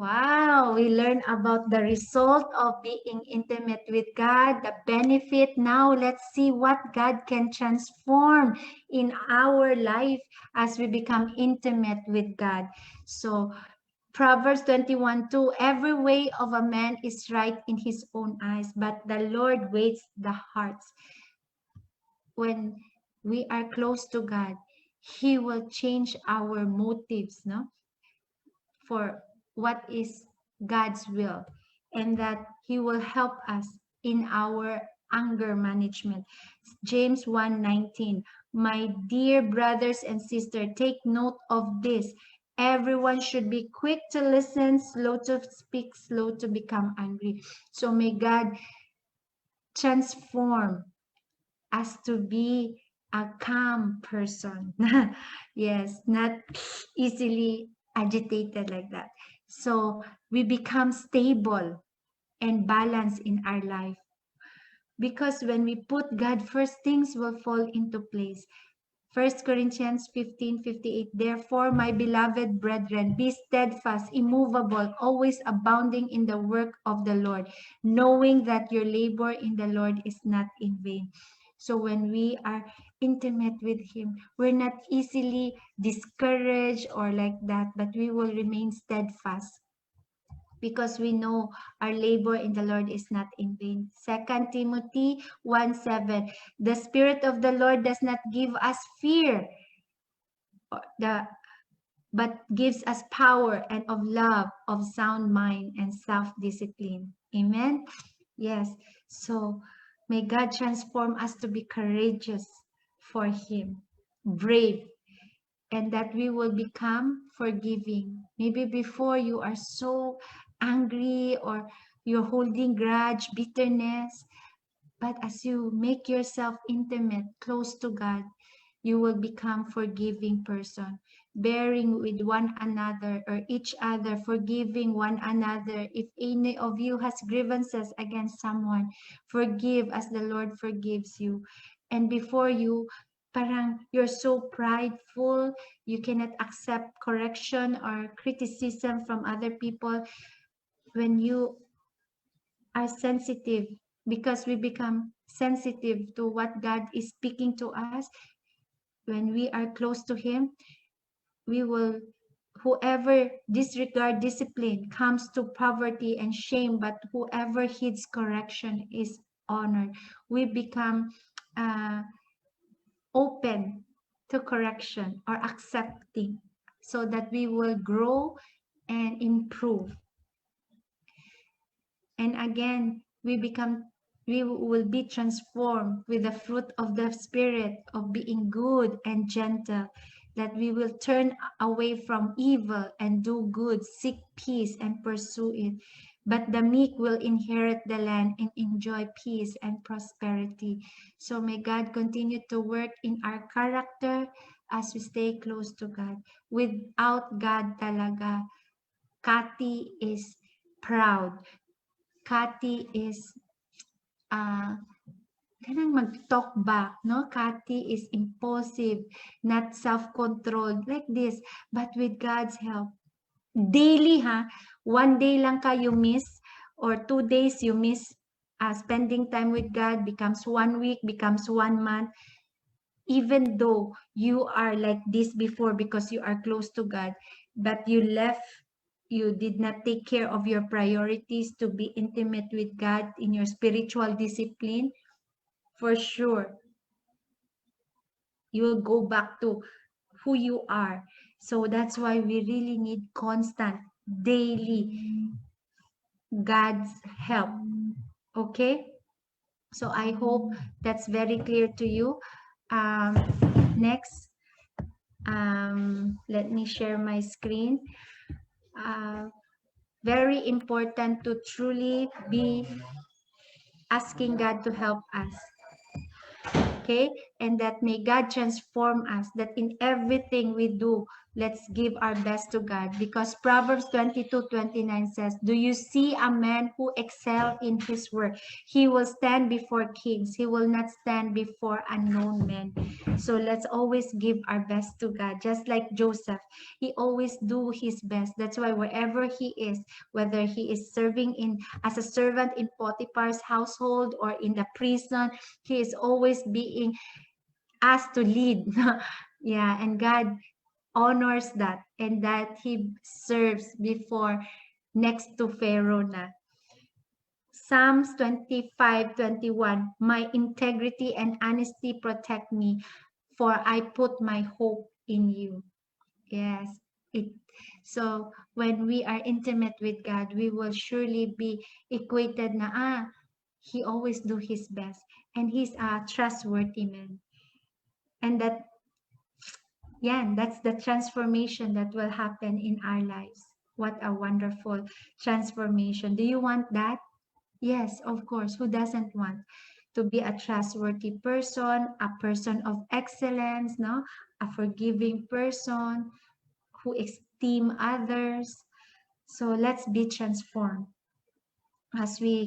Wow, we learn about the result of being intimate with God, the benefit. Now let's see what God can transform in our life as we become intimate with God. So Proverbs 21:2, every way of a man is right in his own eyes, but the Lord weighs the hearts. When we are close to God, He will change our motives, no? For what is God's will, and that He will help us in our anger management. James 1:19. My dear brothers and sisters, take note of this. Everyone should be quick to listen, slow to speak, slow to become angry. So may God transform us to be a calm person. Yes, not easily agitated like that. So we become stable and balanced in our life. Because when we put God first, things will fall into place. 1 Corinthians 15:58. Therefore, my beloved brethren, be steadfast, immovable, always abounding in the work of the Lord, knowing that your labor in the Lord is not in vain. So when we are intimate with Him, we're not easily discouraged or like that, but we will remain steadfast because we know our labor in the Lord is not in vain. 2 Timothy 1:7. The Spirit of the Lord does not give us fear, but gives us power and of love, of sound mind and self-discipline. Amen? Yes. So may God transform us to be courageous for Him, brave, and that we will become forgiving. Maybe before you are so angry or you're holding grudge, bitterness, but as you make yourself intimate, close to God, you will become forgiving person, bearing with one another or each other, forgiving one another. If any of you has grievances against someone, forgive as the Lord forgives you. And before you, parang you're so prideful, you cannot accept correction or criticism from other people. When you are sensitive, because we become sensitive to what God is speaking to us, when we are close to Him, we will, whoever disregard discipline comes to poverty and shame, but whoever heeds correction is honored. We become open to correction or accepting so that we will grow and improve. And again, we will be transformed with the fruit of the Spirit of being good and gentle, that we will turn away from evil and do good, seek peace and pursue it. But the meek will inherit the land and enjoy peace and prosperity. So may God continue to work in our character as we stay close to God. Without God talaga, Kati is proud. Kati is kanang mag-talk back, no? Kati is impulsive, not self-controlled, like this. But with God's help, daily ha, one day lang kayo miss or 2 days you miss spending time with God, becomes 1 week, becomes 1 month. Even though you are like this before because you are close to God, but you did not take care of your priorities to be intimate with God in your spiritual discipline, for sure, you will go back to who you are. So that's why we really need constant, daily God's help. Okay? So I hope that's very clear to you. Next, let me share my screen. Very important to truly be asking God to help us. Okay, and that may God transform us, that in everything we do, let's give our best to God, because Proverbs 22:29 says, do you see a man who excel in his work? He will stand before kings. He will not stand before unknown men. So let's always give our best to God. Just like Joseph, he always do his best. That's why wherever he is, whether he is serving in as a servant in Potiphar's household or in the prison, he is always being asked to lead. Yeah, and God honors that, and that he serves before next to Pharaoh na. Psalms 25:21, my integrity and honesty protect me, for I put my hope in you. Yes, it. So when we are intimate with God, we will surely be equated na, he always do his best, and he's a trustworthy man. And that, yeah, that's the transformation that will happen in our lives. What a wonderful transformation. Do you want that? Yes, of course. Who doesn't want to be a trustworthy person, a person of excellence, no? A forgiving person who esteem others. So let's be transformed as we